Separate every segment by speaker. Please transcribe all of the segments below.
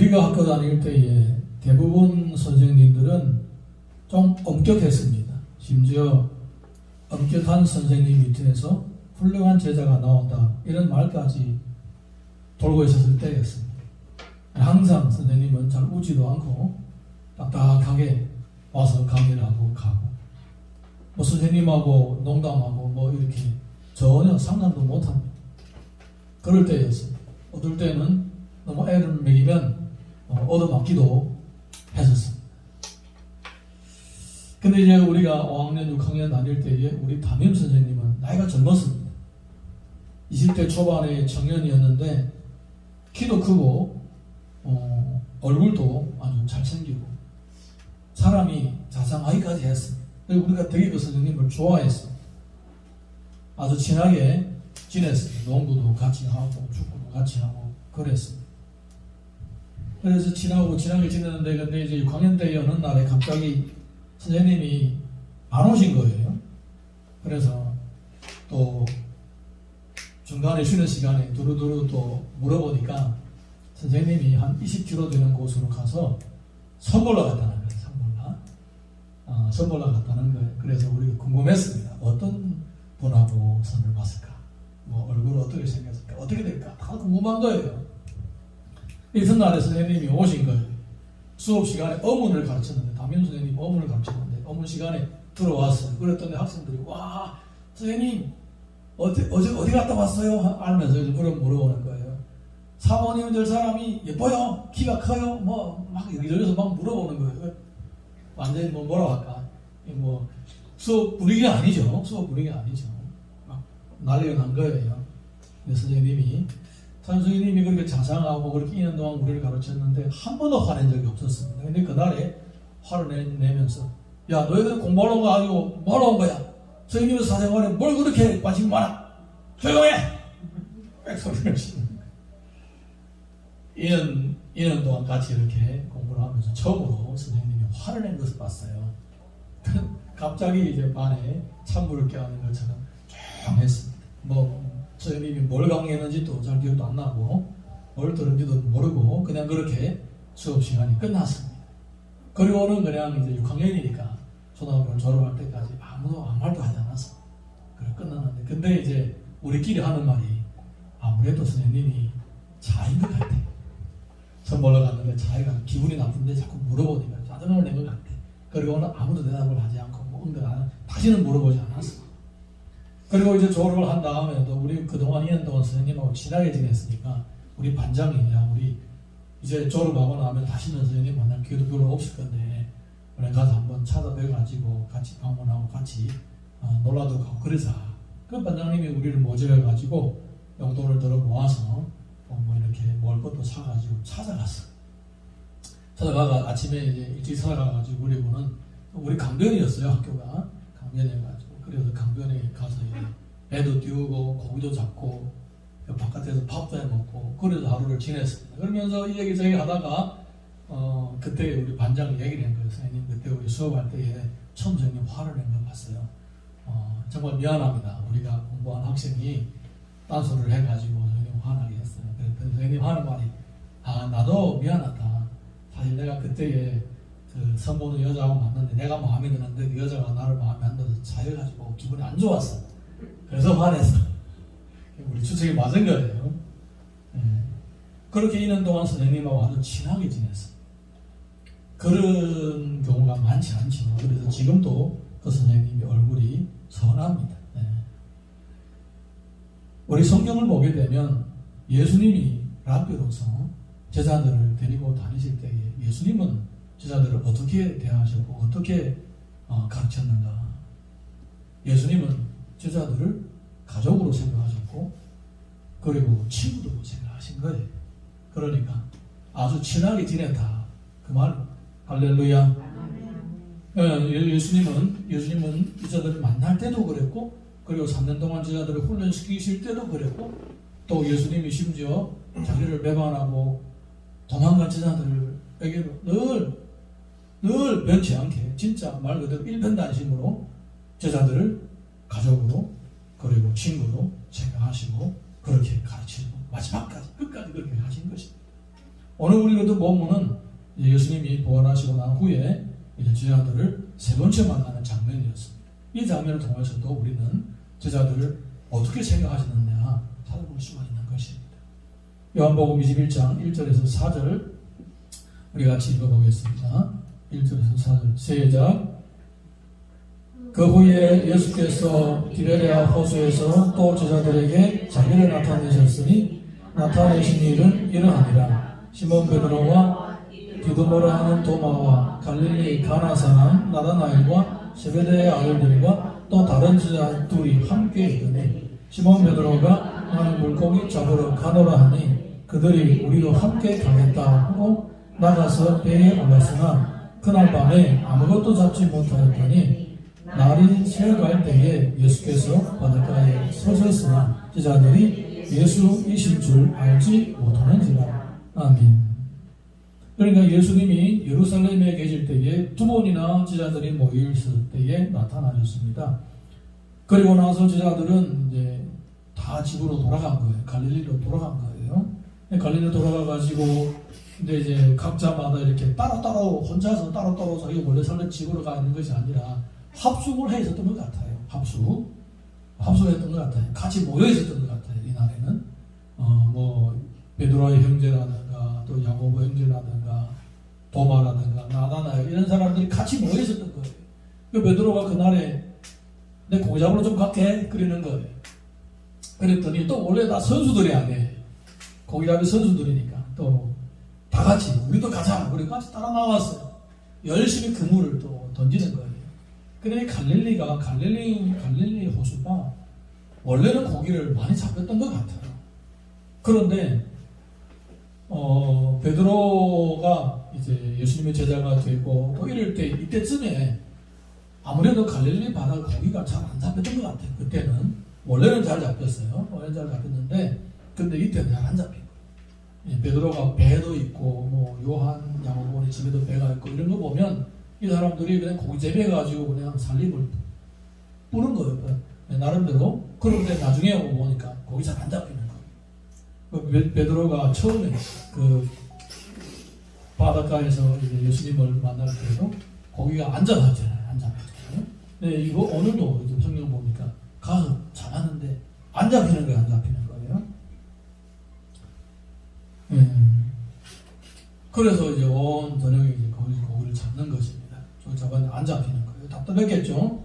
Speaker 1: 우리가 학교 다닐 때에 대부분 선생님들은 좀 엄격했습니다. 심지어 엄격한 선생님 밑에서 훌륭한 제자가 나온다 이런 말까지 돌고 있었을 때였습니다. 항상 선생님은 잘 웃지도 않고 딱딱하게 와서 강의를 하고 가고 뭐 선생님하고 농담하고 뭐 이렇게 전혀 상담도 못합니다. 그럴 때였습니다. 어떨 때는 너무 애를 먹이면 얻어맞기도 했었습니다. 근데 이제 우리가 5학년, 6학년 다닐 때에 우리 담임 선생님은 나이가 젊었습니다. 20대 초반의 청년이었는데 키도 크고 얼굴도 아주 잘생기고 사람이 자상하기까지 했습니다. 그리고 우리가 되게 그 선생님을 좋아했어요. 아주 친하게 지냈습니다. 농구도 같이 하고 축구도 같이 하고 그랬습니다. 그래서 친하게 지냈는데 근데 이제 6학년 때 어느 날에 갑자기 선생님이 안 오신 거예요. 그래서 또 중간에 쉬는 시간에 두루두루 또 물어보니까 선생님이 한 20km 되는 곳으로 가서 선보러 갔다는 거예요. 선보러 갔다는 거예요. 그래서 우리가 궁금했습니다. 어떤 분하고 선을 봤을까? 뭐 얼굴은 어떻게 생겼을까? 어떻게 될까? 다 궁금한 거예요. 이튿날에 선생님이 오신 거예요. 수업 시간에 어문을 가르쳤는데 담임 선생님이 어문을 가르쳤는데 어문 시간에 들어왔어요. 그랬더니 학생들이 와 선생님 어제 어디 갔다 왔어요? 알면서 물어보는 거예요. 사모님들 사람이 예뻐요? 키가 커요? 뭐 막 여기저기서 막 물어보는 거예요. 완전히 뭐라고 할까? 뭐 수업 분위기가 아니죠. 수업 분위기가 아니죠. 막 난리가 난 거예요. 선생님이 그렇게 자상하고 그렇게 2년 동안 우리를 가르쳤는데 한 번도 화낸 적이 없었습니다. 근데 그날에 화를 내면서 야 너희들 공부하러 온 거 아니고 뭐하러 온 거야? 선생님의 사생활에 뭘 그렇게 관심이 많아? 조용해! 빽소리를 치는 거예요. 2년 동안 같이 이렇게 공부를 하면서 처음으로 선생님이 화를 낸 것을 봤어요. 갑자기 이제 반에 찬물을 껴안는 것처럼 조용했습니다. 선생님이 뭘 강의했는지도 잘 기억도 안 나고 뭘 들은지도 모르고 그냥 그렇게 수업 시간이 끝났습니다. 그리고는 그냥 이제 6학년이니까 초등학교를 졸업할 때까지 아무 말도 하지 않았어. 그래 끝났는데 근데 이제 우리끼리 하는 말이 아무래도 선생님이 자인 것 같아. 선보러 갔는데 자기가 기분이 나쁜데 자꾸 물어보니까 짜증을 낸 것 같아. 그리고는 아무도 대답을 하지 않고 응답 안 하고 다시는 물어보지 않았어. 그리고 이제 졸업을 한 다음에도 우리 그동안 2년 동안 선생님하고 친하게 지냈으니까 우리 반장이 야 우리 이제 졸업하고 나면 다시는 선생님 만날 기회도 별로 없을 건데 우리 가서 한번 찾아뵈가지고 같이 방문하고 같이 놀러도 가고 그러자. 그 반장님이 우리를 모집해가지고 용돈을 들어 모아서 뭐 이렇게 먹을 것도 사가지고 찾아갔어. 찾아가가 아침에 이제 일찍 찾아가가지고 우리 강변이었어요. 학교가 강변이어가지고 그래서 강변에 가서 이제 배도 띄우고 고기도 잡고 바깥에서 밥도 해 먹고 그래서 하루를 지냈습니다. 그러면서 이 얘기 저기 하다가 그때 우리 반장이 얘기를 한 거예요. 선생님 그때 우리 수업할 때에 처음 선생님 화를 낸 거 봤어요. 정말 미안합니다. 우리가 공부한 학생이 딴소리를 해가지고 선생님 화나게 했어요. 그랬더니 선생님 하는 말이 나도 미안하다. 사실 내가 그때에 그 선보는 여자하고 만났는데 내가 마음에 드는데 그 여자가 나를 마음에 안 들어서 차여가지고 기분이 안 좋았어. 그래서 화냈어. 우리 추측이 맞은 거예요. 그렇게 2년 동안 선생님하고 아주 친하게 지냈어. 그런 경우가 많지 않죠. 그래서 지금도 그 선생님의 얼굴이 선합니다. 우리 성경을 보게 되면 예수님이 랍비로서 제자들을 데리고 다니실 때에 예수님은 제자들을 어떻게 대하셨고 어떻게 가르쳤는가. 예수님은 제자들을 가족으로 생각하셨고 그리고 친구도 생각하신 거예요. 그러니까 아주 친하게 지냈다. 그 말 할렐루야. 예수님은 제자들을 만날 때도 그랬고 그리고 3년 동안 제자들을 훈련시키실 때도 그랬고 또 예수님이 심지어 자기를 배반하고 도망간 제자들에게도 늘 변치 않게 진짜 말 그대로 일편단심으로 제자들을 가족으로 그리고 친구로 생각하시고 그렇게 가르치고 마지막까지 끝까지 그렇게 하신 것입니다. 오늘 우리가 본문은 예수님이 부활하시고 난 후에 이제 제자들을 세 번째 만나는 장면이었습니다. 이 장면을 통해서도 우리는 제자들을 어떻게 생각하시느냐 살펴볼 수가 있는 것입니다. 요한복음 21장 1절에서 4절 우리 같이 읽어보겠습니다. 1절에서 4절 시작. 그 후에 예수께서 디베레아 호수에서 또 제자들에게 자기를 나타내셨으니 나타내신 일은 이러하니라. 시몬 베드로와 디도모라 하는 도마와 갈릴리 가나 사람 나다나엘과 세베대의 아들들과 또 다른 제자 둘이 함께 있더니 시몬 베드로가 나는 물고기 잡으러 가노라 하니 그들이 우리도 함께 가겠다 하고 나가서 배에 올랐으나 그날 밤에 아무것도 잡지 못하였더니 날이 새어갈 때에 예수께서 바닷가에 서셨으나 제자들이 예수이실 줄 알지 못하는지라. 아멘. 그러니까 예수님이 예루살렘에 계실 때에 두 번이나 제자들이 모여있을 때에 나타나셨습니다. 그리고 나서 제자들은 이제 다 집으로 돌아간 거예요. 갈릴리로 돌아간 거예요. 갈릴리로 돌아가가지고 이제 각자마다 이렇게 따로따로 혼자서 따로따로 자기 원래 살던 집으로 가 있는 것이 아니라 합숙을 해 있었던 것 같아요. 합숙했던 것 같아요. 같이 모여 있었던 것 같아요. 이날에는 베드로의 형제라든가 또 야고보 형제라든가 도마라든가 나다나엘 이런 사람들이 같이 모여 있었던 거예요. 그 베드로가 그날에 내 고기 잡으러 좀 갈게 그러는 거예요. 그랬더니 또 원래 다 선수들이 아니에요. 고기잡이 선수들이니까 또 다 같이 우리도 가자. 우리 같이 따라 나왔어요. 열심히 그물을 또 던지는 거예요. 근데 갈릴리 호수가 원래는 고기를 많이 잡혔던 것 같아요. 그런데 베드로가 이제 예수님의 제자가 되고 또 이럴 때 이때쯤에 아무래도 갈릴리 바다 고기가 잘 안 잡혔던 것 같아요. 그때는 원래는 잘 잡혔어요. 원래는 잘 잡혔는데 근데 이때는 잘 안 잡힌 거예요. 베드로가 배도 있고 요한 야고보의 집에도 배가 있고 이런 거 보면 이 사람들이 그냥 고기 재배해가지고 그냥 살림을 뿌는 거예요. 나름대로. 그런데 나중에 오고 보니까 고기 잘 안 잡히는 거예요. 베드로가 처음에 그 바닷가에서 이제 예수님을 만날 때도 고기가 안 잡혔잖아요. 안 잡혔잖아요. 근데 이거 오늘도 성경 보니까 가서 잡았는데 안 잡히는 거예요. 안 잡히는 거예요. 그래서 이제 온 저녁에 이제 고기를 잡는 것입니다. 저기 잡았는데 안 잡히는 거예요. 답답했겠죠?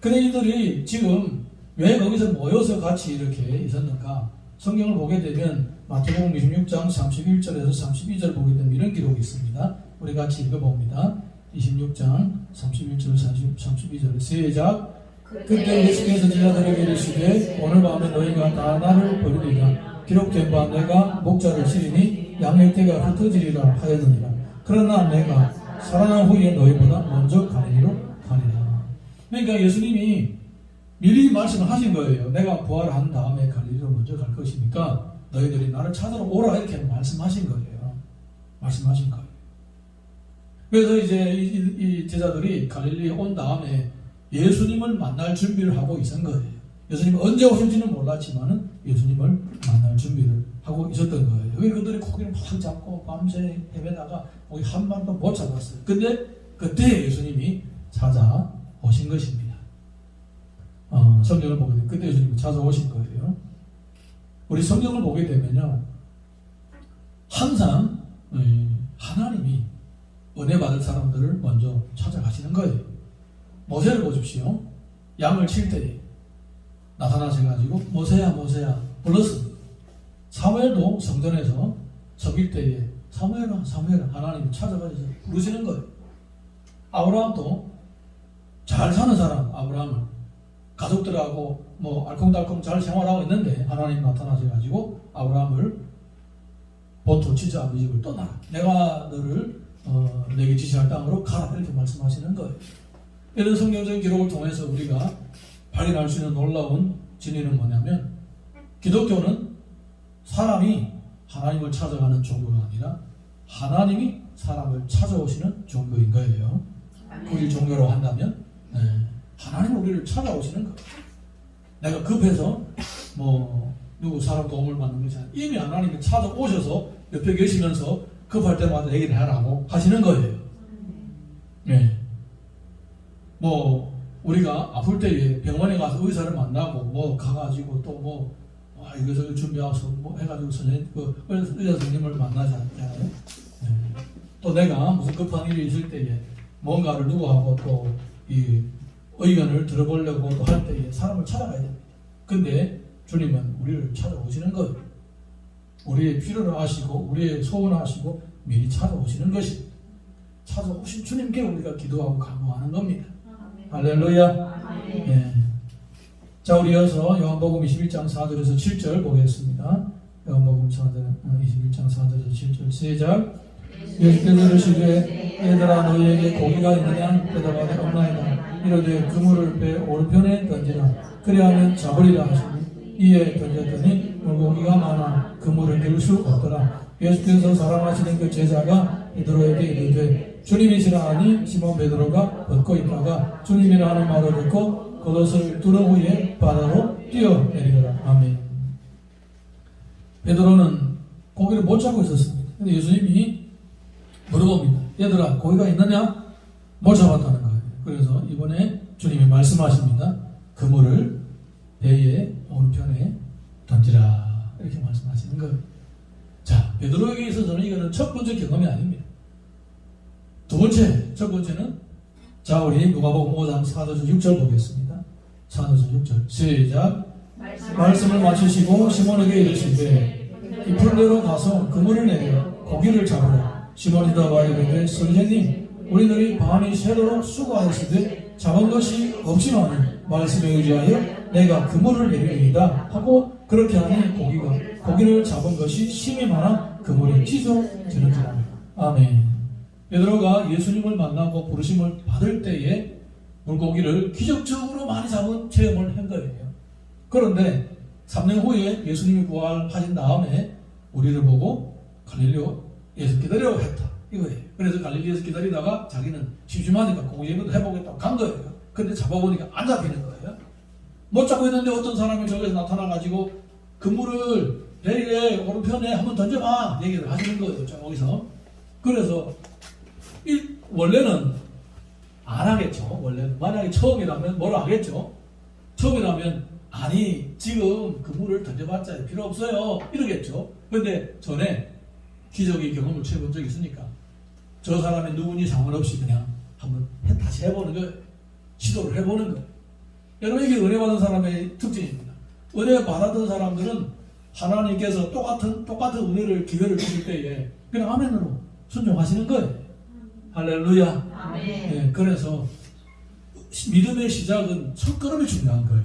Speaker 1: 근데 이들이 지금 왜 거기서 모여서 같이 이렇게 있었는가? 성경을 보게 되면 마태복음 26장 31절에서 32절 보게 되면 이런 기록이 있습니다. 우리 같이 읽어봅니다. 26장 31절 32절 시작. 그때 예수께서 제자들에게 이르시되 오늘 밤에 너희가 다 나를 버리리라. 기록된 바 내가 목자를 치리니 양의 떼가 흩어지리라 하였느니라. 그러나 내가 살아난 후에 너희보다 먼저 갈릴리로 가리라. 그러니까 예수님이 미리 말씀을 하신 거예요. 내가 부활한 다음에 갈릴리로 먼저 갈 것이니까 너희들이 나를 찾으러 오라 이렇게 말씀하신 거예요. 말씀하신 거예요. 그래서 이제 이 제자들이 갈릴리에 온 다음에 예수님을 만날 준비를 하고 있었던 거예요. 예수님이 언제 오실지는 몰랐지만은 예수님을 만날 준비를 하고 있었던 거예요. 여기 그들이 고기를 막 잡고 밤새 헤매다가 거기 한 마리도 못 잡았어요. 근데 그때 예수님이 찾아오신 것입니다. 성경을 보게 되면 그때 예수님이 찾아오신 거예요. 우리 성경을 보게 되면요, 항상 하나님이 은혜 받을 사람들을 먼저 찾아가시는 거예요. 모세를 보십시오. 양을 칠 때에 나타나셔가지고 모세야 모세야 불렀습니다. 사무엘도 성전에서 섬길 때에 사무엘아 사무엘아 하나님이 찾아가셔서 부르시는 거예요. 아브라함도 잘 사는 사람 아브라함을 가족들하고 알콩달콩 잘 생활하고 있는데 하나님 나타나셔가지고 아브라함을 본토 지자 아버지 집을 떠나라. 내가 너를 내게 지시할 땅으로 가라 이렇게 말씀하시는 거예요. 이런 성경적인 기록을 통해서 우리가 발견할 수 있는 놀라운 진리는 뭐냐면 기독교는 사람이 하나님을 찾아가는 종교가 아니라 하나님이 사람을 찾아오시는 종교인 거예요. 우리 종교로 한다면 하나님은 우리를 찾아오시는 거예요. 내가 급해서 누구 사람 도움을 받는 것이 아니라 이미 하나님이 찾아오셔서 옆에 계시면서 급할 때마다 얘기를 하라고 하시는 거예요. 네. 뭐 우리가 아플 때에 병원에 가서 의사를 만나고 뭐 가가지고 또 뭐 이것을 준비하고 뭐 해가지고 선생님 의사 선생님을 만나지 않잖아요. 네. 또 내가 무슨 급한 일이 있을 때에 뭔가를 누구하고 또 이 의견을 들어보려고 또 할 때에 사람을 찾아가야 됩니다. 근데 주님은 우리를 찾아오시는 거예요. 우리의 필요를 아시고 우리의 소원을 아시고 미리 찾아오시는 것입니다. 찾아오신 주님께 우리가 기도하고 간구하는 겁니다. 할렐루야. 예. 자, 우리 이어서 요한복음 21장 4절에서 7절 보겠습니다. 요한복음 21장 4절에서 7절 시작. 예수께서 이르시되 얘들아 너희에게 고기가 있느냐 대답하되 없나이다. 이르되 그물을 배 오른편에 던지라. 그리하면 잡으리라 하시니 이에 던졌더니 물고기가 많아 그물을 들 수 없더라. 예수께서 사랑하시는 그 제자가 베드로에게 이르되 주님이시라 하니 시몬 베드로가 벗고 있다가 주님이라 하는 말을 듣고 겉옷을 두른 후에 바다로 뛰어내리더라. 아멘. 베드로는 고기를 못 잡고 있었습니다. 근데 예수님이 물어봅니다. 얘들아 고기가 있느냐? 못 잡았다는 거예요. 그래서 이번에 주님이 말씀하십니다. 그물을 배의 오른편에 던지라 이렇게 말씀하시는 거예요. 자, 베드로에게 있어서는 이거는 첫 번째 경험이 아닙니다. 두 번째, 첫 번째는 자 우리 누가복음 5장 4절에서 6절 보겠습니다. 4절에서 6절 시작. 말씀을 마치시고 시몬에게 이르시되 이풀대로 가서 그물을 내려 고기를 잡으라. 시몬이 대답하여 이르되 선생님 우리들이 밤이 새도록 수고하였으되 잡은 것이 없지만 말씀에 의지하여 내가 그물을 내리리이다 하고 그렇게 하니 고기를 잡은 것이 심히 많아 그물이 찢어지는지라. 아멘. 베드로가 예수님을 만나고 부르심을 받을 때에 물고기를 기적적으로 많이 잡은 체험을 한 거예요. 그런데 3년 후에 예수님이 부활하신 다음에 우리를 보고 갈릴리에서 기다려 했다 이거예요. 그래서 갈릴리에서 기다리다가 자기는 심심하니까 고기 예배도 해보겠다고 간 거예요. 근데 잡아보니까 안 잡히는 거예요. 못 잡고 있는데 어떤 사람이 저기서 나타나가지고 그물을 배의 오른편에 한번 던져봐 얘기를 하시는 거예요. 저기서. 그래서 원래는 안 하겠죠. 원래는 만약에 처음이라면 뭐라 하겠죠. 처음이라면 아니 지금 그물을 던져봤자 필요 없어요 이러겠죠. 근데 전에 기적의 경험을 취해본 적이 있으니까 저 사람이 누구니 상관없이 그냥 한번 다시 해보는 거예요. 시도를 해보는 거예요. 여러분 이게 은혜 받은 사람의 특징입니다. 은혜 받았던 사람들은 하나님께서 똑같은 은혜를 기회를 주실 때에 그냥 아멘으로 순종하시는 거예요. 할렐루야. 아멘. 네, 그래서 믿음의 시작은 첫걸음이 중요한 거예요.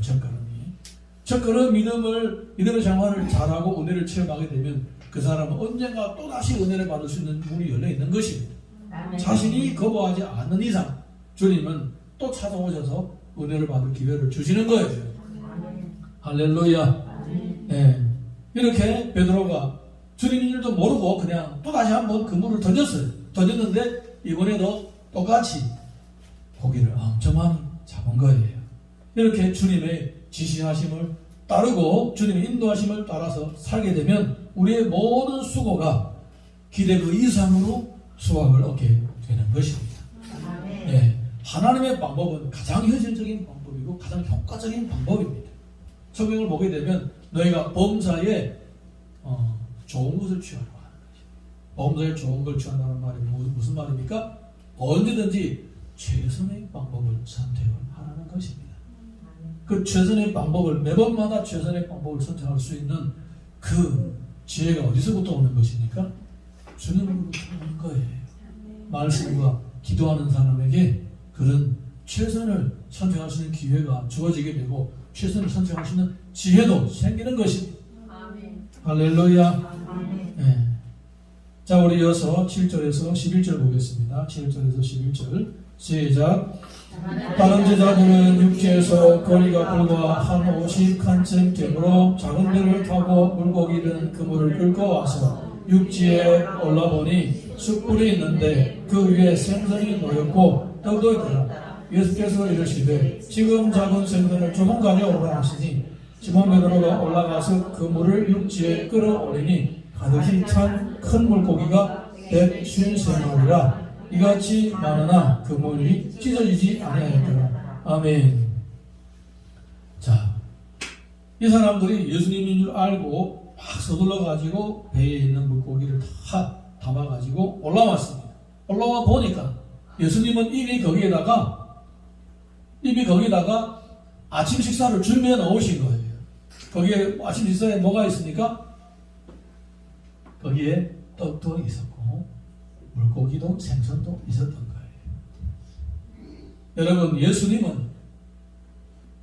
Speaker 1: 첫걸음 믿음의 생활을 잘하고 은혜를 체험하게 되면 그 사람은 언젠가 또다시 은혜를 받을 수 있는 문이 열려 있는 것입니다. 아멘. 자신이 거부하지 않는 이상 주님은 또 찾아오셔서 은혜를 받을 기회를 주시는 거예요. 아멘. 할렐루야. 네. 이렇게 베드로가 주님인 줄도 모르고 그냥 또다시 한번 그물을 던졌는데 이번에도 똑같이 고기를 엄청 많이 잡은 거예요. 이렇게 주님의 지시하심을 따르고 주님의 인도하심을 따라서 살게 되면 우리의 모든 수고가 기대 그 이상으로 수확을 얻게 되는 것입니다. 네. 하나님의 방법은 가장 현실적인 방법이고 가장 효과적인 방법입니다. 성경을 보게 되면 너희가 범사에 좋은 것을 취하라고 하는 것이죠. 범사에 좋은 걸 취한다는 말이 무슨 말입니까? 언제든지 최선의 방법을 선택을 하라는 것입니다. 그 최선의 방법을 매번마다 최선의 방법을 선택할 수 있는 그 지혜가 어디서부터 오는 것입니까? 주님으로부터 오는 거예요. 말씀과 기도하는 사람에게 그런 최선을 선택할 수 있는 기회가 주어지게 되고 최선을 선택할 수 있는 지혜도 생기는 것입니다. 아멘. 할렐루야. 아멘. 네. 자, 우리 이어서 7절에서 11절 보겠습니다. 7절에서 11절 시작. 다른 제자들은 육지에서 거리가 불과 한 50칸쯤 되므로 작은 배를 타고 물고기 든 그물을 끌고 와서 육지에 올라보니 숯불이 있는데 그 위에 생선이 놓였고 떡도 있더라. 예수께서 이르시되 지금 잡은 생선을 조금 가져오라 하시니 시몬 베드로가 올라가서 그물을 육지에 끌어올리니 가득히 찬 큰 물고기가 153마리라. 이같이 많으나 그 물이 찢어지지 아니하였더라. 아멘. 자, 이 사람들이 예수님인 줄 알고 막 서둘러 가지고 배에 있는 물고기를 다 담아 가지고 올라왔습니다. 올라와 보니까 예수님은 이미 거기다가 아침 식사를 준비해 놓으신 거예요. 거기에 아침 식사에 뭐가 있습니까? 거기에 떡도 있었고 물고기도 생선도 있었던 거예요. 여러분, 예수님은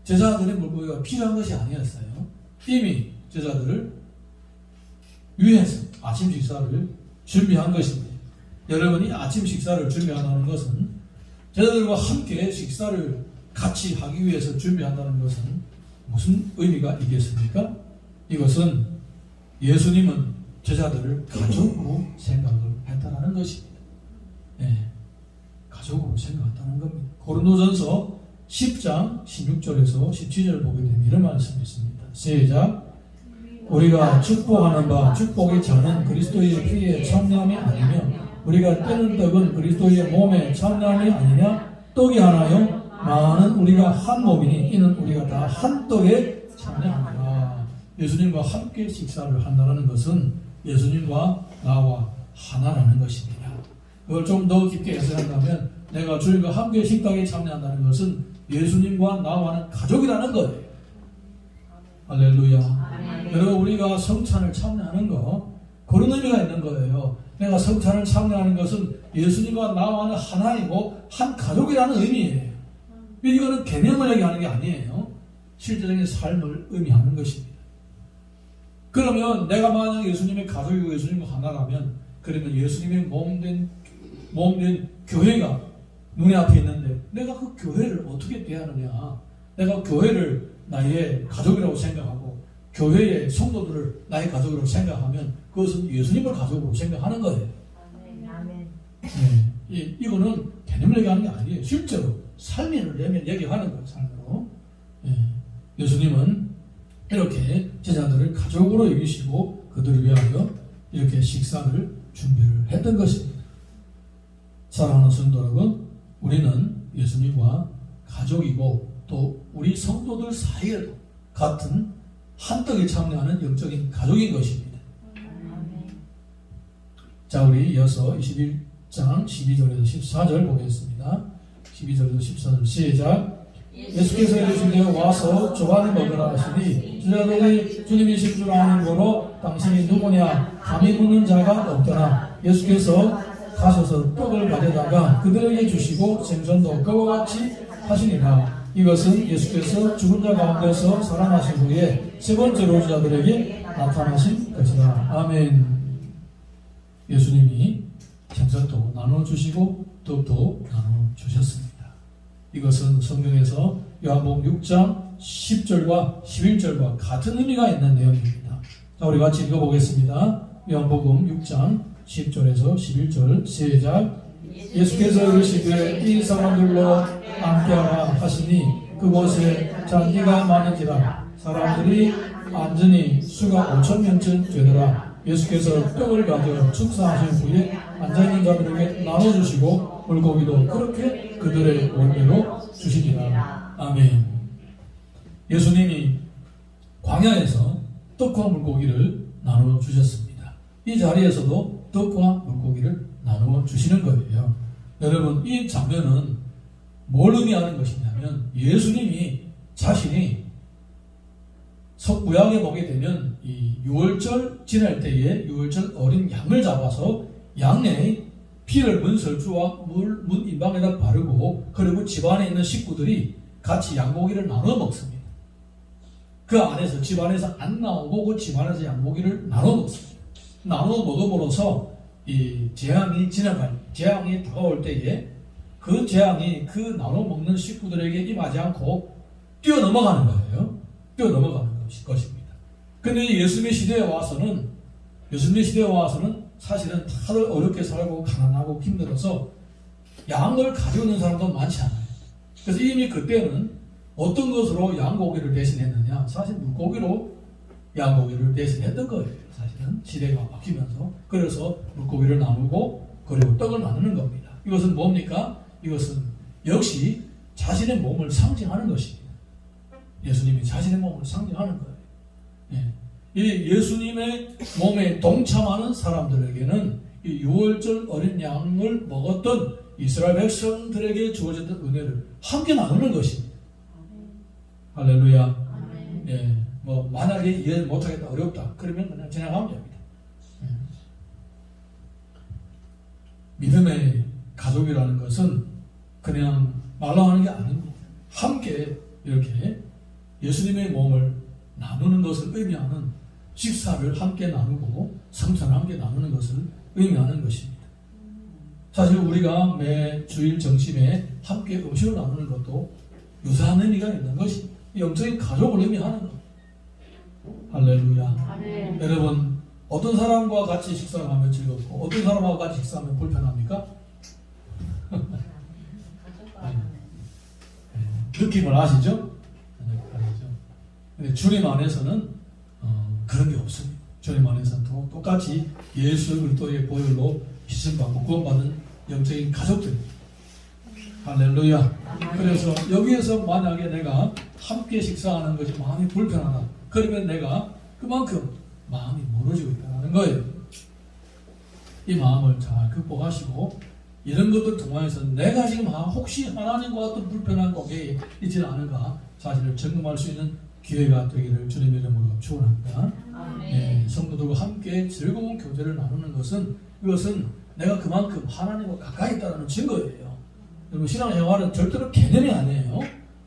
Speaker 1: 제자들의 물고기가 필요한 것이 아니었어요. 이미 제자들을 위해서 아침 식사를 준비한 것입니다. 여러분이 아침 식사를 준비한다는 것은 제자들과 함께 식사를 같이 하기 위해서 준비한다는 것은 무슨 의미가 있겠습니까? 이것은 예수님은 제자들을 가족으로 생각을 했다는 것입니다. 네, 가족으로 생각했다는 겁니다. 고린도전서 10장 16절에서 17절 보게 되면 이런 말씀이 있습니다. 시작. 우리가 축복하는 바 축복의 잔은 그리스도의 피에 참여함이 아니며 우리가 떼는 떡은 그리스도의 몸에 참여함이 아니냐. 떡이 하나요 많은 우리가 한 몸이니 이는 우리가 다 한 떡에 참여합니다. 예수님과 함께 식사를 한다는 것은 예수님과 나와 하나라는 것입니다. 그걸 좀 더 깊게 해석한다면 내가 주님과 함께 식탁에 참여한다는 것은 예수님과 나와는 가족이라는 거예요. 할렐루야. 여러분, 우리가 성찬을 참여하는 거 그런 의미가 있는 거예요. 내가 성찬을 참여하는 것은 예수님과 나와는 하나이고 한 가족이라는 의미예요. 이거는 개념을 얘기하는 게 아니에요. 실제적인 삶을 의미하는 것입니다. 그러면 내가 만약 예수님의 가족이고 예수님과 하나라면 그러면 예수님의 몸된 교회가 눈에 앞에 있는데 내가 그 교회를 어떻게 대하느냐. 내가 교회를 나의 가족이라고 생각하고 교회의 성도들을 나의 가족으로 생각하면 그것은 예수님을 가족으로 생각하는 거예요. 아멘. 네, 이거는 개념을 얘기하는 게 아니에요. 실제로 삶을 내면 얘기하는 거예요. 삶으로. 네, 예수님은 이렇게 제자들을 가족으로 여기시고 그들을 위하여 이렇게 식사를 준비를 했던 것입니다. 사랑하는 성도 여러분, 우리는 예수님과 가족이고 또 우리 성도들 사이에도 같은 한 떡에 참여하는 영적인 가족인 것입니다. 자, 우리 이어서 21장 12절에서 14절 보겠습니다. 12절에서 14절 시작. 예수께서 이르시되 와서 조반을 먹으라 하시니 제자들이 주님이신 줄 아는 거로 당신이 누구냐 감히 묻는 자가 없더라. 예수께서 가셔서 떡을 가져다가 그들에게 주시고 생선도 그와 같이 하시니라. 이것은 예수께서 죽은 자 가운데서 살아나신 후에 세 번째로 제자들에게 나타나신 것이다. 아멘. 예수님이 생선도 나눠주시고 떡도 나눠주셨습니다. 이것은 성경에서 요한복음 6장 10절과 11절과 같은 의미가 있는 내용입니다. 자, 우리 같이 읽어보겠습니다. 요한복음 6장 10절에서 11절 시작. 예수께서 이르시되 이 사람들로 함께하라 하시니 그곳에 잔디가 많은지라 사람들이 앉으니 수가 5,000명쯤 되더라. 예수께서 떡을 가져 축사하신 후에 앉아있는 자들에게 나눠주시고 물고기도 그렇게 그들의 원대로 주시니라. 아멘. 예수님이 광야에서 떡과 물고기를 나눠 주셨습니다. 이 자리에서도 떡과 물고기를 나누어 주시는 거예요. 여러분, 이 장면은 뭘 의미하는 것이냐면 예수님이 자신이 구약에 보게 되면 이 유월절 지날 때에 유월절 어린 양을 잡아서 양의 피를 문설주와 문 임방에다 바르고 그리고 집안에 있는 식구들이 같이 양고기를 나눠 먹습니다. 그 안에서 집안에서 안 나오고 그 집안에서 양고기를 나눠 먹습니다. 나눠 먹음으로써 이 재앙이 다가올 때에 그 재앙이 그 나눠 먹는 식구들에게 임하지 않고 뛰어넘어가는 거예요. 뛰어넘어가는 것입니다. 근데 예수님의 시대에 와서는 사실은 다들 어렵게 살고 가난하고 힘들어서 양을 가지고 있는 사람도 많지 않아요. 그래서 이미 그때는 어떤 것으로 양고기를 대신했느냐? 사실 물고기로 양고기를 대신했던 거예요. 사실은 시대가 바뀌면서. 그래서 물고기를 나누고 그리고 떡을 나누는 겁니다. 이것은 뭡니까? 이것은 역시 자신의 몸을 상징하는 것입니다. 예수님이 자신의 몸을 상징하는 거예요. 예. 이 예수님의 몸에 동참하는 사람들에게는 이 유월절 어린 양을 먹었던 이스라엘 백성들에게 주어졌던 은혜를 함께 나누는 것입니다. 할렐루야. 예. 뭐 만약에 이해 못하겠다, 어렵다, 그러면 그냥 지나가면 됩니다. 예. 믿음의 가족이라는 것은 그냥 말로 하는 게 아닙니다. 함께 이렇게 예수님의 몸을 나누는 것을 의미하는 식사를 함께 나누고 성찬을 함께 나누는 것을 의미하는 것입니다. 사실 우리가 매 주일 점심에 함께 음식을 나누는 것도 유사한 의미가 있는 것입니다. 영적인 가족을 의미하는 것. 할렐루야.
Speaker 2: 아멘.
Speaker 1: 여러분, 어떤 사람과 같이 식사를 하면 즐겁고 어떤 사람과 같이 식사하면 불편합니까? 느낌을 아시죠? 근데 주님 안에서는 그런 게 없습니다. 주님 안에서는 똑같이 예수 그리스도의 보혈로 희생받고 구원받은 영적인 가족들입니다. 할렐루야. 그래서 여기에서 만약에 내가 함께 식사하는 것이 마음이 불편하다, 그러면 내가 그만큼 마음이 멀어지고 있다는 거예요. 이 마음을 잘 극복하시고 이런 것들 통해서 내가 지금 혹시 하나님과 어떤 불편한 관계에 있지 않은가 자신을 점검할 수 있는 기회가 되기를 주님의 이름으로 축원합니다. 예, 성도들과 함께 즐거운 교제를 나누는 것은 이것은 내가 그만큼 하나님과 가까이 있다는 증거예요. 여러분, 신앙생활은 절대로 개념이 아니에요.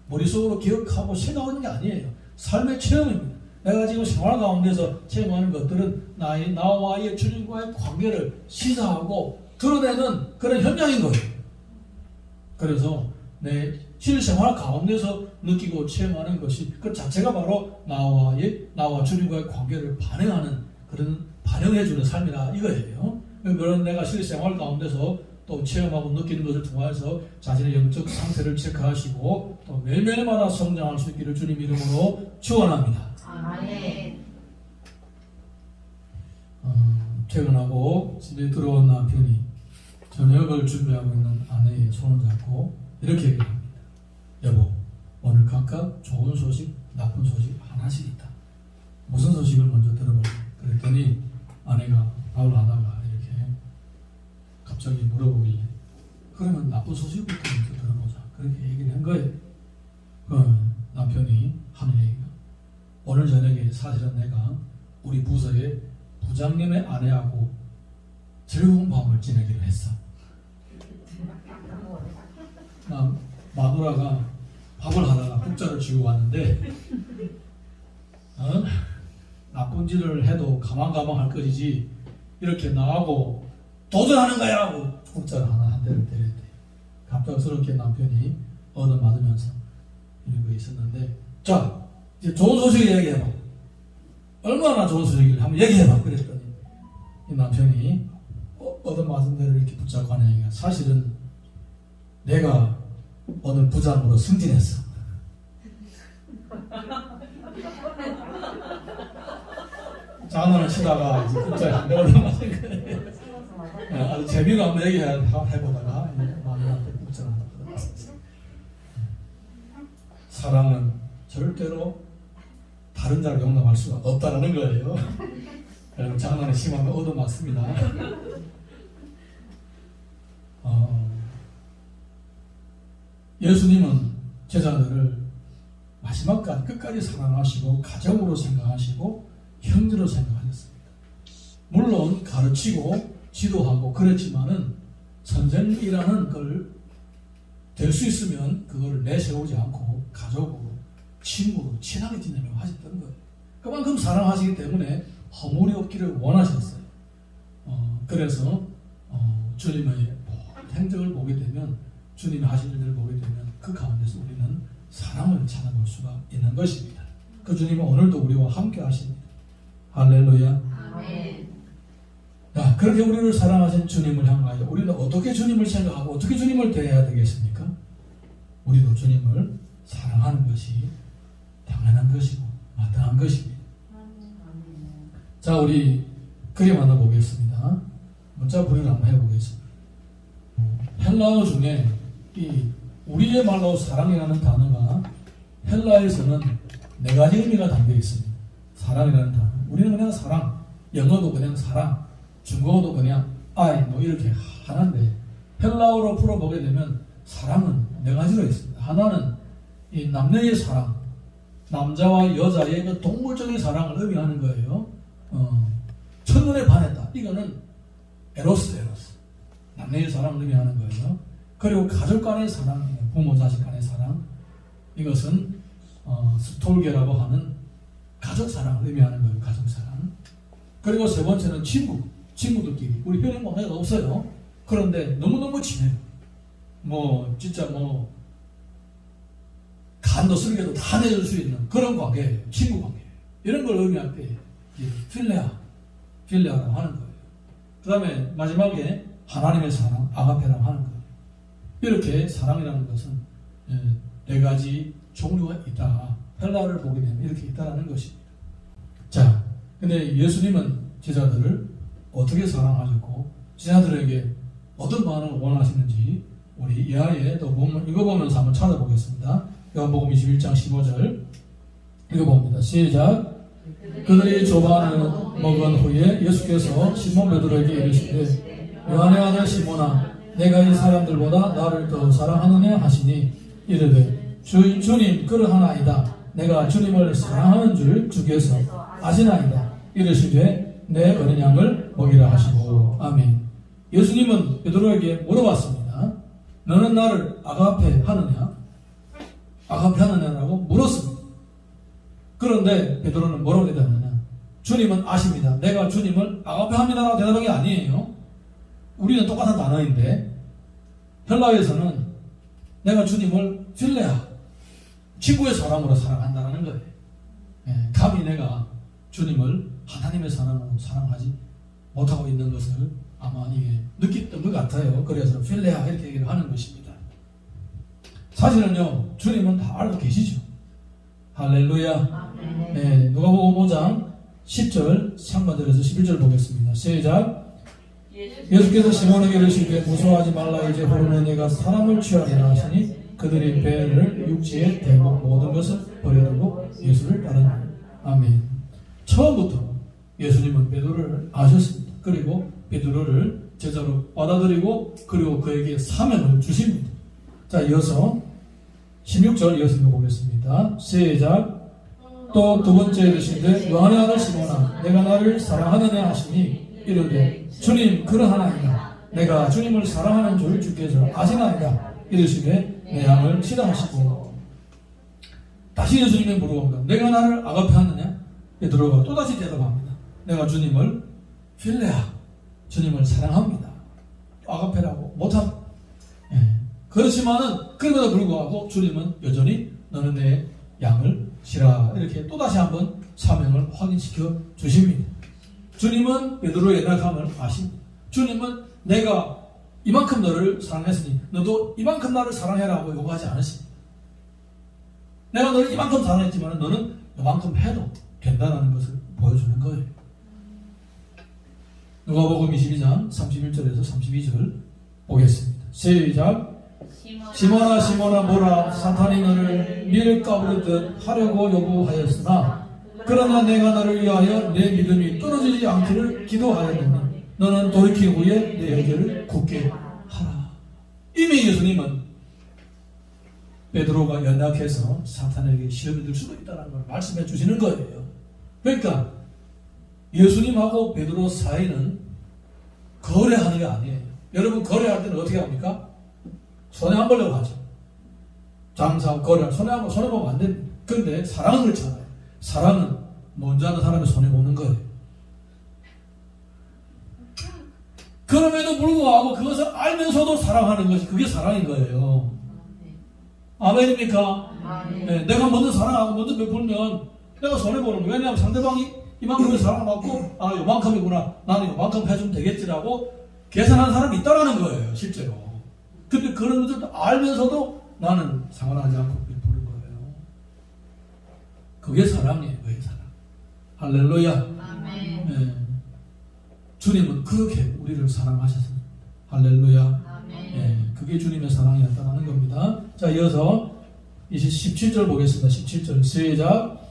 Speaker 1: 머릿속으로 기억하고 생각하는 게 아니에요. 삶의 체험입니다. 내가 지금 생활 가운데서 체험하는 것들은 나와의 주님과의 관계를 시사하고 드러내는 그런 현장인 거예요. 그래서 내 실생활 가운데서 느끼고 체험하는 것이 그 자체가 바로 나와 주님과의 관계를 반영하는 그런 반영해주는 삶이라 이거예요. 그런 내가 실생활 가운데서 또 체험하고 느끼는 것을 통해서 자신의 영적 상태를 체크하시고 또 매일매일마다 성장할 수 있기를 주님 이름으로 축원합니다.
Speaker 2: 아멘.
Speaker 1: 퇴근하고 집에 들어온 남편이 저녁을 준비하고 있는 아내의 손을 잡고 이렇게 얘기합니다. 여보, 오늘 각각 좋은 소식, 나쁜 소식 하나씩 있다. 무슨 소식을 먼저 들어볼까? 그랬더니 아내가 밥을 하다가 이렇게 갑자기 물어보길래 그러면 나쁜 소식부터 먼저 들어보자. 그렇게 얘기를 한 거예요. 남편이 하는 얘기가 오늘 저녁에 사실은 내가 우리 부서의 부장님의 아내하고 즐거운 밤을 지내기로 했어. 마누라가 밥을 하다가 국자를 쥐고 왔는데 나쁜 짓을 해도 가만가만 할 것이지 이렇게 나하고 도전하는 거야 하고 국자를 한 대를 때렸대. 갑작스럽게 남편이 얻어맞으면서 이런 거 있었는데, 자 이제 좋은 소식 얘기해봐. 얼마나 좋은 소식을 한번 얘기해봐. 그랬더니 이 남편이 얻어맞은 대로 이렇게 붙잡고 하는 얘기가 사실은 내가 오늘 부장으로 승진했어. 장난을 치다가 이제 국자에 한 대를 얻어맞은 거예요. 아주 재미로 한번 얘기해보다가 마누라한테 국자를 하나 얻어맞았어요. 사랑은 절대로 다른 자를 용납할 수가 없다는 거예요. 여러분, 장난이 심하면 얻어맞습니다. 예수님은 제자들을 마지막까지 끝까지 사랑하시고 가정으로 생각하시고 형제로 생각하셨습니다. 물론 가르치고 지도하고 그랬지만은 선생이라는 걸 될 수 있으면 그걸 내세우지 않고 가족으로 친구로 친하게 지내려고 하셨던 거예요. 그만큼 사랑하시기 때문에 허물이 없기를 원하셨어요. 그래서 주님의 행적을 보게 되면, 주님이 하신 일들을 보게 되면 그 가운데서 우리는 사랑을 찾아볼 수가 있는 것입니다. 그 주님은 오늘도 우리와 함께 하십니다. 할렐루야.
Speaker 2: 아멘.
Speaker 1: 자, 그렇게 우리를 사랑하신 주님을 향하여 우리는 어떻게 주님을 생각하고 어떻게 주님을 대해야 되겠습니까? 우리도 주님을 사랑하는 것이 당연한 것이고 마땅한 것입니다. 자, 우리 그림 하나 보겠습니다. 문자 분리를 한번 해보겠습니다. 헬라어 중에 이 우리의 말로 사랑이라는 단어가 헬라에서는 네 가지 의미가 담겨 있습니다. 사랑이라는 단어. 우리는 그냥 사랑, 영어도 그냥 사랑, 중국어도 그냥 아이 뭐 이렇게 하나인데 헬라어로 풀어보게 되면 사랑은 네 가지로 있습니다. 하나는 이 남녀의 사랑, 남자와 여자의 그 동물적인 사랑을 의미하는 거예요. 첫눈에 반했다. 이거는 에로스. 남녀의 사랑을 의미하는 거예요. 그리고 가족 간의 사랑, 부모 자식 간의 사랑. 이것은 스톨게라고 하는 가족 사랑을 의미하는 거예요. 가족 사랑. 그리고 세 번째는 친구들끼리. 우리 혈연 관계가 없어요. 그런데 너무너무 친해요. 진짜 간도 쓸개도 다 내줄 수 있는 그런 관계예요. 친구 관계예요. 이런 걸 의미할 때 필레아라고 하는 거예요. 그 다음에 마지막에 하나님의 사랑, 아가페라고 하는 거예요. 이렇게 사랑이라는 것은 네 가지 종류가 있다. 헬라어를 보게 되면 이렇게 있다라는 것입니다. 자, 근데 예수님은 제자들을 어떻게 사랑하셨고 제자들에게 어떤 반응을 원하시는지 우리 이하에 또 읽어보면서 한번 찾아보겠습니다. 요한복음 21장 15절 읽어봅니다. 시작. 그들이 조반을 먹은 후에 예수께서 시몬 베드로에게 이르시되 요한의 아들 시몬아 내가 이 사람들보다 나를 더 사랑하느냐 하시니 이르되 주님 그러하나이다. 내가 주님을 사랑하는 줄 주께서 아시나이다. 이르시되 내 어린 양을 먹이라 하시고. 아멘. 예수님은 베드로에게 물어봤습니다. 너는 나를 아가페 하느냐? 아가페 하느냐라고 물었습니다. 그런데 베드로는 뭐라고 대답하느냐? 주님은 아십니다. 내가 주님을 아가페 합니다라고 대답한 게 아니에요. 우리는 똑같은 단어인데 헬라어에서는 내가 주님을 필레아, 친구의 사랑으로 사랑한다는 거예요. 감히 내가 주님을 하나님의 사랑으로 사랑하지 못하고 있는 것을 아마 이게 느꼈던 것 같아요. 그래서 필레아 이렇게 얘기를 하는 것입니다. 사실은요, 주님은 다 알고 계시죠. 할렐루야. 네, 누가복음 5장 10절 상반절에서 11절 보겠습니다. 시작. 예수께서 시몬에게 이르시되 무서워하지 말라. 이제 후로는 내가 사람을 취하리라 하시니 그들이 배를 육지에 대고 모든 것을 버려두고 예수를 따르니라. 아멘. 처음부터 예수님은 베드로를 아셨습니다. 그리고 베드로를 제자로 받아들이고 그리고 그에게 사명을 주십니다. 자, 이어서 16절 이어서 읽어보겠습니다. 시작. 또 두 번째 이르시되 요한의 아들 시몬아 내가 나를 사랑하느냐 하시니 이르되 주님 그러하나이다. 내가 주님을 사랑하는 줄 주께서 아시나이다. 이르시되 내 양을 치라 하시고. 다시 예수님이 물어봅니다. 내가 나를 아가페 하느냐? 베드로가 또다시 대답합니다. 내가 주님을 필레아, 주님을 사랑합니다. 아가페라고 못합니다. 그렇지만은 그럼에도 불구하고 주님은 여전히 너는 내 양을 치라. 이렇게 또다시 한번 사명을 확인시켜 주십니다. 주님은 베드로의 연약함을 아십니다. 주님은 내가 이만큼 너를 사랑했으니 너도 이만큼 나를 사랑해라고 요구하지 않으십니다. 내가 너를 이만큼 사랑했지만 너는 이만큼 해도 된다는 것을 보여주는 거예요. 누가복음 22장 31절에서 32절 보겠습니다. 시작. 시몬아 시몬아 보라 사탄이 너를 밀을 까부르듯 하려고 요구하였으나 그러나 내가 너를 위하여 내 믿음이 떨어지지 않기를 기도하였노니 너는 돌이킨 후에 내 형제를 굳게 하라. 이미 예수님은 베드로가 연약해서 사탄에게 시험이 들 수도 있다는 걸 말씀해 주시는 거예요. 그러니까 예수님하고 베드로 사이는 거래하는 게 아니에요. 여러분 거래할 때는 어떻게 합니까? 손해 안 보려고 하죠. 장사, 거래, 손해보면 안 됩니다. 그런데 사랑은 그렇지 않아요. 사랑은 먼저 하는 사람이 손해보는 거예요. 그럼에도 불구하고 그것을 알면서도 사랑하는 것이 그게 사랑인 거예요. 아멘입니까? 네, 내가 먼저 사랑하고 먼저 베풀면 내가 손해보는 거예요. 왜냐하면 상대방이 이만큼의 사랑을 받고 요만큼이구나. 나는 요만큼 해주면 되겠지라고 계산하는 사람이 있다는 거예요. 실제로. 근데 그런 것들도 알면서도 나는 상관하지 않고 베푸는 거예요. 그게 사랑이에요. 그게 사랑. 할렐루야.
Speaker 2: 아멘.
Speaker 1: 예. 주님은 그렇게 우리를 사랑하셨습니다. 할렐루야.
Speaker 2: 아멘.
Speaker 1: 예, 그게 주님의 사랑이었다는 겁니다. 자, 이어서 이제 17절 보겠습니다. 17절 시작.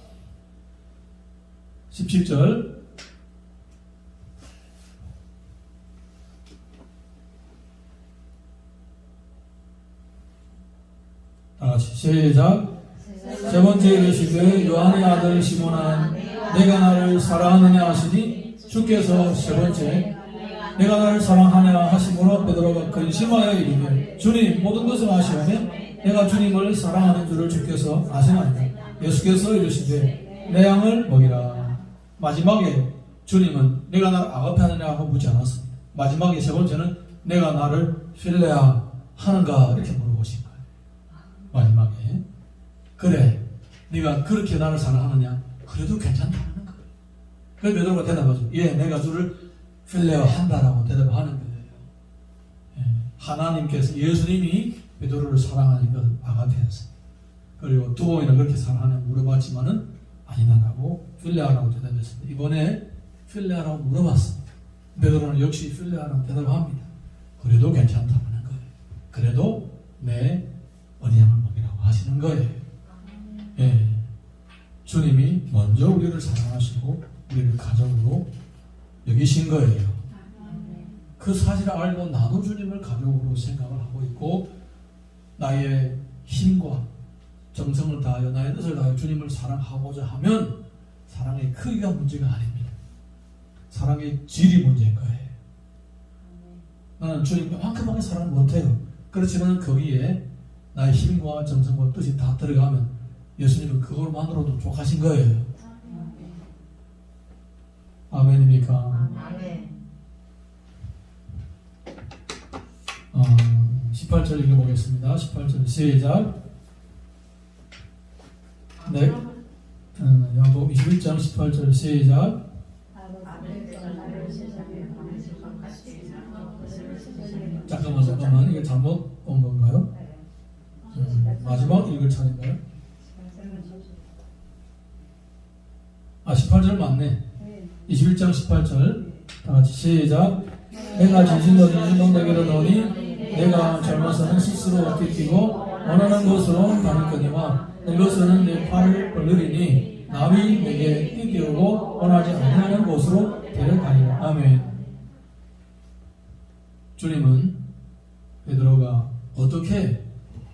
Speaker 1: 17절 다같이 시작. 세 번째 이르시되 요한의 아들 시몬아 내가 나를 사랑하느냐 하시니 주께서 세 번째 내가 나를 사랑하냐 하심으로 베드로가 근심하여 이르되 주님 모든 것을 아시오매 내가 주님을 사랑하는 줄을 주께서 아시나이다. 예수께서 이르시되 내 양을 먹이라. 마지막에 주님은 내가 나를 아가페하느냐 하고 묻지 않았습니다. 마지막에 세 번째는 내가 나를 필레아 하는가 이렇게 물어보신 거예요. 마지막에 그래 네가 그렇게 나를 사랑하느냐 그래도 괜찮다는 거예요. 그래서 베드로가 대답하죠. 예 내가 주를 필레아 한다라고 대답하는 거예요. 예, 하나님께서 예수님이 베드로를 사랑하는 건 아가페였어요. 그리고 두 번이나 그렇게 사랑하냐 물어봤지만은 아니다라고 필레아라고 대답했습니다. 이번에 필레아라고 물어봤습니다. 베드로는 역시 필레아라고 대답합니다. 그래도 괜찮다는 거예요. 그래도 내 어린양을 먹이라고 하시는 거예요. 예, 주님이 먼저 우리를 사랑하시고 우리를 가족으로 여기신 거예요. 그 사실을 알고 나도 주님을 가족으로 생각을 하고 있고 나의 힘과 정성을 다하여 나의 뜻을 다하여 주님을 사랑하고자 하면 사랑의 크기가 문제가 아닙니다. 사랑의 질이 문제인 거예요. 나는 주님 이만큼밖에 사랑을 못해요. 그렇지만 거기에 나의 힘과 정성과 뜻이 다 들어가면 예수님은 그걸만으로도 족하신 거예요. 아멘입니까?
Speaker 2: 아멘.
Speaker 1: 18절 읽어보겠습니다. 18절 시작. 네. 야곱 21장 18절 시작. 잠깐만 이게 잘못 온 건가요? 마지막 읽을 차례인가요? 18절 맞네. 21장 18절 다같이 시작. 내가 진실로 내게로 넣으니 내가 젊어서는 스스로 어깨 끼고 원하는 곳으로 가는거니와 늙어서는 내 팔을 벌리니 남이 내게 뛰어오고 원하지 않는 곳으로 데려가리라. 아멘. 주님은 베드로가 어떻게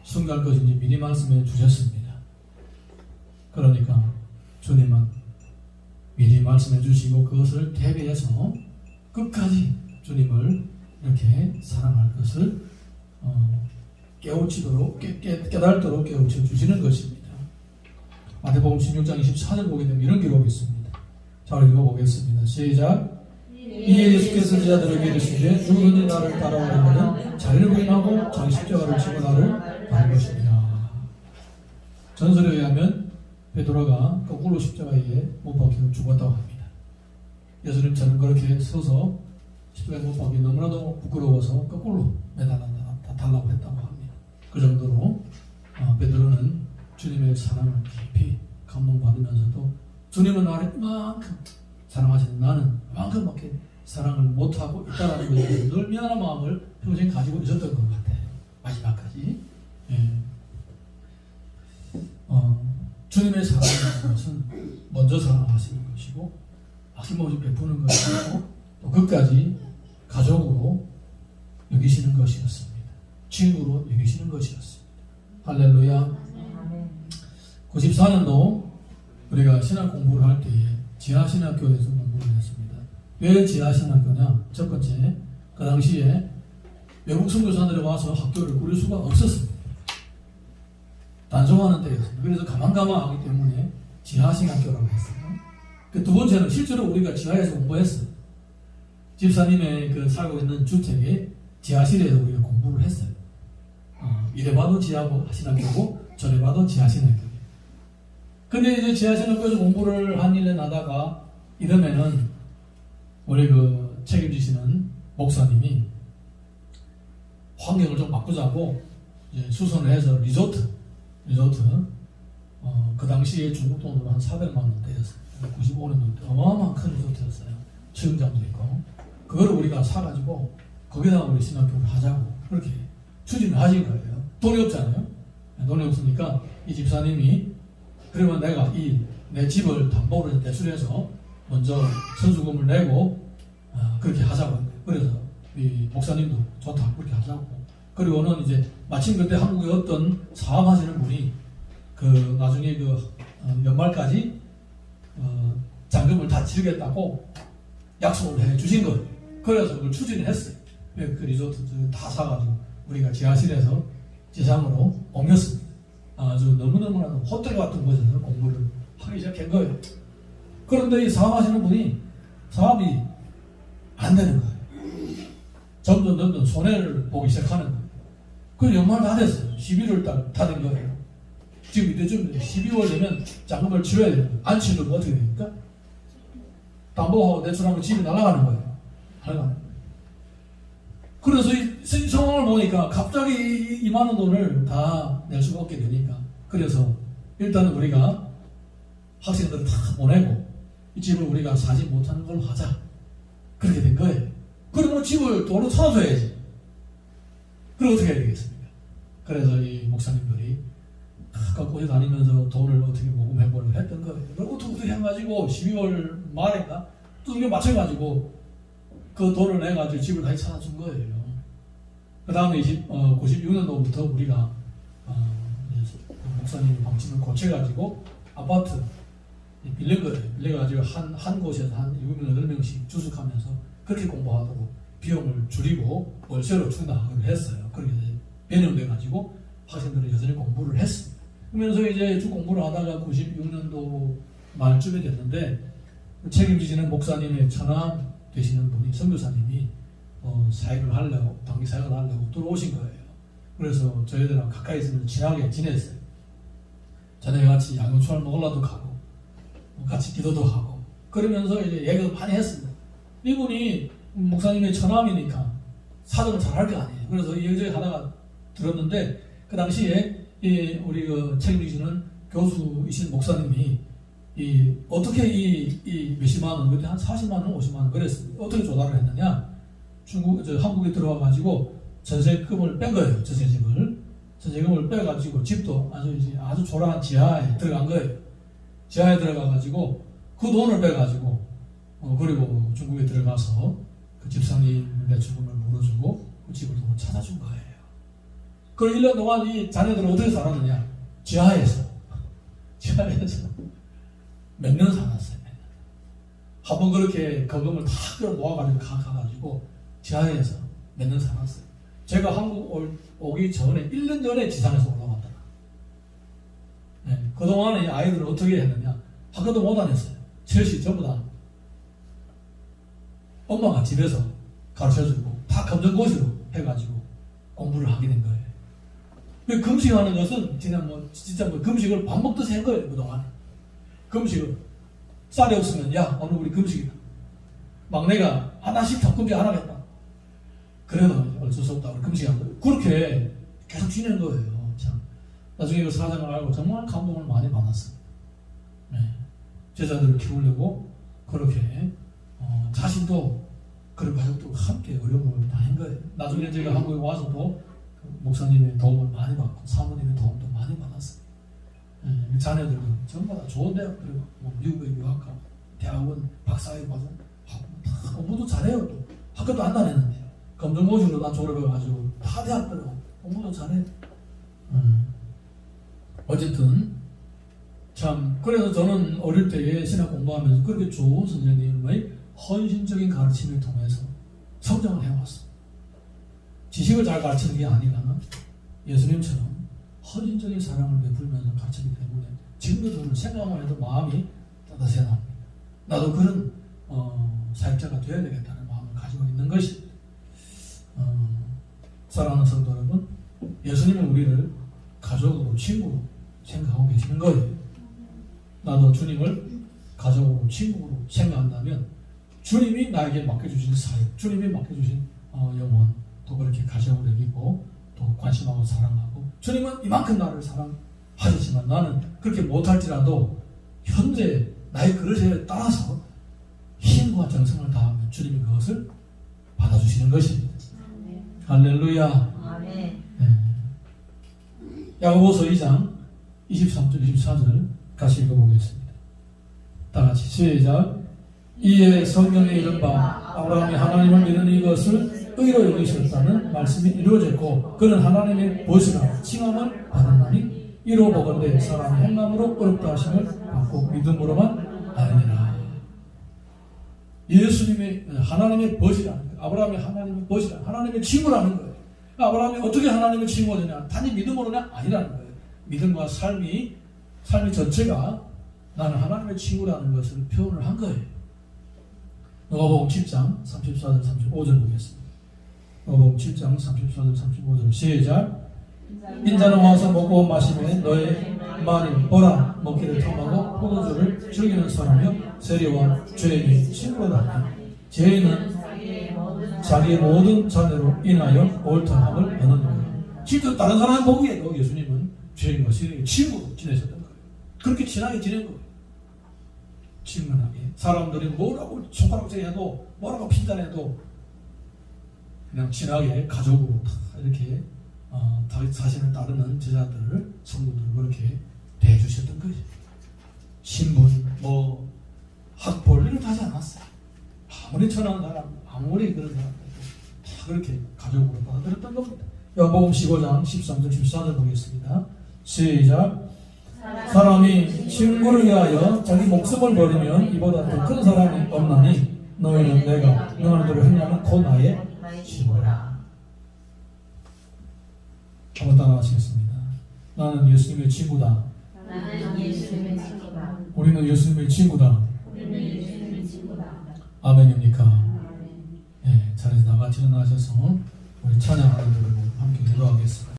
Speaker 1: 순교할 것인지 미리 말씀해 주셨습니다. 그러니까 주님은 미리 말씀해 주시고 그것을 대비해서 끝까지 주님을 이렇게 사랑할 것을 깨우치도록 깨달도록 깨우쳐 주시는 것입니다. 마태복음 16장 24절 보게 되면 이런 기록이 있습니다. 자, 읽어보겠습니다. 시작. 이에 예수께서 제자들에게 이르시되 누구든지 나를 따라오려거든 자기를 부인하고 자기 십자가를 지고 나를 따를 것이니라. 전설에 의하면 베드로가 거꾸로 십자가에 못 박혀 죽었다고 합니다. 예수님처럼 그렇게 서서 십자가에 못 박기 너무나도 부끄러워서 거꾸로 매달라고 했다고 합니다. 그 정도로 베드로는 주님의 사랑을 깊이 감동받으면서도 주님은 나를 이만큼 사랑하시는 나는 이만큼밖에 사랑을 못하고 있다는 것에 늘 미안한 마음을 평생 가지고 있었던 것 같아요. 마지막까지. 예. 주님의 사랑이라는 것은 먼저 사랑하시는 것이고 아낌없이 베푸는 것이고 또 끝까지 가족으로 여기시는 것이었습니다. 친구로 여기시는 것이었습니다. 할렐루야. 94년도 우리가 신학 공부를 할 때에 지하신학교에서 공부를 했습니다. 왜 지하신학교냐? 첫 번째, 그 당시에 외국 선교사들이 와서 학교를 꾸릴 수가 없었습니다. 단속하는 때였습니다. 그래서 가만가만하기 때문에 지하신학교라고 했어요. 그 두 번째는 실제로 우리가 지하에서 공부했어요. 집사님의 그 살고 있는 주택에 지하실에서 우리가 공부를 했어요. 이래 봐도 지하신학교고 저래 봐도 지하신학교. 근데 이제 지하신학교에서 공부를 한 1년 하다가 이러면은 우리 그 책임지시는 목사님이 환경을 좀 바꾸자고 이제 수선을 해서 리조트 그 당시에 중국 돈으로 한 400만 원대였어요. 95년도 어마어마한 큰 리조트였어요. 수영장도 있고. 그거를 우리가 사가지고 거기다가 우리 신학교를 하자고 그렇게 추진을 하신 거예요. 돈이 없잖아요. 돈이 없으니까 이 집사님이 그러면 내가 내 집을 담보를 대출해서 먼저 선수금을 내고 그렇게 하자고. 그래서 이 목사님도 좋다 그렇게 하자고. 그리고는 이제 마침 그때 한국에 어떤 사업하시는 분이 그 나중에 연말까지 잔금을 다 치르겠다고 약속을 해 주신 거예요. 그래서 그걸 추진을 했어요. 그 리조트 다 사가지고 우리가 지하실에서 지상으로 옮겼습니다. 아주 너무너무나도 호텔 같은 곳에서 공부를 하기 시작한 거예요. 그런데 이 사업하시는 분이 사업이 안 되는 거예요. 점점 손해를 보기 시작하는 거예요. 그 연말 다 됐어요. 11월 달 다 된 거예요. 지금 이때쯤 12월 되면 잔금을 치러야 돼요. 안 치르면 어떻게 됩니까? 담보하고 대출하면 집이 날아가는 거예요. 그래서 이 상황을 보니까 갑자기 이만한 돈을 다 낼 수가 없게 되니까 그래서 일단은 우리가 학생들을 다 보내고 이 집을 우리가 사지 못하는 걸로 하자. 그렇게 된 거예요. 그러면 집을 돈으로 찾아줘야지. 그럼 어떻게 해야 되겠습니까? 그래서 이 목사님들이 갖고 다니면서 돈을 어떻게 모금해보려고 했던 거예요. 그리고 어떻게 해가지고 12월 말인가 또 이게 맞춰가지고 그 돈을 내가지고 집을 다시 찾아준 거예요. 그 다음에 96년도부터 우리가 목사님 방침을 고쳐가지고 아파트 빌린 거예요. 빌려가지고 한 곳에서 한 7명, 8명씩 주숙하면서 그렇게 공부하도록 비용을 줄이고 월세로 충당을 했어요. 그렇게 변형돼가지고 학생들은 여전히 공부를 했습니다. 그러면서 이제 쭉 공부를 하다가 96년도 말쯤에 됐는데 책임지시는 목사님의 처남 되시는 분이 선교사님이 사역을 하려고 단기 사역을 하려고 들어오신 거예요. 그래서 저희들하고 가까이서 친하게 지냈어요. 저녁에 같이 양념초를 먹으러도 가고 같이 기도도 하고 그러면서 이제 얘기도 많이 했습니다. 이분이 목사님의 처남이니까 사정을 잘 할 거 아니에요. 그래서 여기저기 하다가 들었는데 그 당시에 우리 책임지시는 교수이신 목사님이 어떻게 이 몇십만 원, 그때 한 40만 원, 50만 원 그랬습니다. 어떻게 조달을 했느냐? 한국에 들어와 가지고 전세금을 뺀 거예요. 전세금을 빼가지고 집도 아주 초라한 지하에 들어간 거예요. 지하에 들어가 가지고 그 돈을 빼가지고 그리고 중국에 들어가서 그 집사님 대출금을 물어주고 그 집을 또 찾아준 거예요. 그 1년 동안 이 자녀들은 어떻게 살았느냐? 지하에서 몇 년 살았어요. 한번 그렇게 거금을 다 끌어 모아가지고 가가지고 지하에서 몇 년 살았어요. 제가 한국 오기 전에 1년 전에 지상에서 올라왔다. 네, 그동안에 아이들은 어떻게 했느냐? 학교도 못 다녔어요. 셋이 전부 다 엄마가 집에서 가르쳐주고 다 검정고시로 해가지고 공부를 하게 된 거예요. 금식하는 것은 진짜 금식을 밥 먹듯이 한 거예요. 그동안 금식을 쌀이 없으면 야 오늘 우리 금식이다. 막내가 나 싫다 금식 안 하겠다. 그래도 어쩔 수 없다고 금식한 거예요. 그렇게 계속 지내는 거예요. 참 나중에 그 사장을 알고 정말 감동을 많이 받았어요. 네. 제자들을 키우려고 그렇게 자신도 그런 가족도 함께 어려움을 당한 거예요. 나중에 제가 한국에 와서도 목사님의 도움을 많이 받고 사모님의 도움도 많이 받았어요. 네. 자녀들도 전부 다 좋은 대학들 미국에 유학하고 대학원 박사학위 과정 다 공부도 잘해요. 또 학교도 안 다녔는데 검정고시로 다 졸업해가지고 다 대학 들어가고 공부도 잘해요. 어쨌든 참 그래서 저는 어릴 때에 신학 공부하면서 그렇게 좋은 선생님의 헌신적인 가르침을 통해서 성장을 해왔어. 지식을 잘 가르치는 게 아니라 예수님처럼 헌신적인 사랑을 베풀면서 가르치기 때문에 지금도 저는 생각만 해도 마음이 따뜻해 나옵니다. 나도 그런 사역자가 되어야 되겠다는 마음을 가지고 있는 것이 사랑하는 성도 여러분, 예수님은 우리를 가족으로 친구로 생각하고 계시는 거예요. 나도 주님을 가족으로 친구로 생각한다면 주님이 나에게 맡겨주신 사역, 주님이 맡겨주신 영혼 또 그렇게 가족으로 여기고 또 관심하고 사랑하고 주님은 이만큼 나를 사랑하고 하셨지만 나는 그렇게 못할지라도 현재 나의 그릇에 따라서 힘과 정성을 다하면 주님이 그것을 받아주시는 것입니다. 할렐루야.
Speaker 2: 아멘.
Speaker 1: 야고보서 2장 23절 24절 같이 읽어보겠습니다. 다같이 시작. 이에 성경에 이른 바 아브라함이 하나님을 믿는 이것을 의로 여기셨다는 말씀이 이루어졌고 그는 하나님의 보시라 칭함을 받았나니 이로 보건대 사람이 행함으로 어렵다 하심을 받고 믿음으로만 아니라. 예수님의 하나님의 벗이라는 거예요. 아브라함이 하나님의 벗이라는 하나님의 친구라는 거예요. 아브라함이 어떻게 하나님의 친구가 되냐? 단지 믿음으로는 아니라는 거예요. 믿음과 삶이 전체가 나는 하나님의 친구라는 것을 표현을 한 거예요. 누가복음 7장 34절 35절 보겠습니다. 누가복음 7장 34절 35절 시작. 인자는 와서 먹고 마시면 너의 말이 보라 먹기를 탐하고 포도주를 즐기는 사람이요 세리와 죄인의 친구로다. 죄인은 자기의 모든 자녀로 인하여 옳다함을 얻는 거예요. 실제로 다른 사람 보기에도 예수님은 죄인과 세리의 친구로 지내셨던 거예요. 그렇게 친하게 지낸 거예요. 친근하게. 사람들이 뭐라고 손가락질해도 뭐라고 핀잔해도 그냥 친하게 가족으로 다 이렇게 자신을 따르는 제자들을 성도들을 그렇게 대해주셨던 거예요. 신분, 학벌 이런 거 하지 않았어요. 아무리 천한 사람, 아무리 그런 사람들도 다 그렇게 가족으로 받아들였던 겁니다. 요한복음 15장 13절 14절 보겠습니다. 시작. 사람이 친구를 위하여 자기 목숨을 버리면 이보다 더 큰 사람이 없나니 너희는 내가 너희는 대로 행하면 곧 나의 친구라. 한번 따라하시겠습니다. 나는 예수님의 친구다.
Speaker 2: 나는 예수님의 친구다.
Speaker 1: 우리는 예수님의 친구다.
Speaker 2: 우리는 예수님의 친구다.
Speaker 1: 아멘입니까?
Speaker 2: 아멘.
Speaker 1: 네, 자리에서 나같이 일어나셔서 우리 찬양하는 노래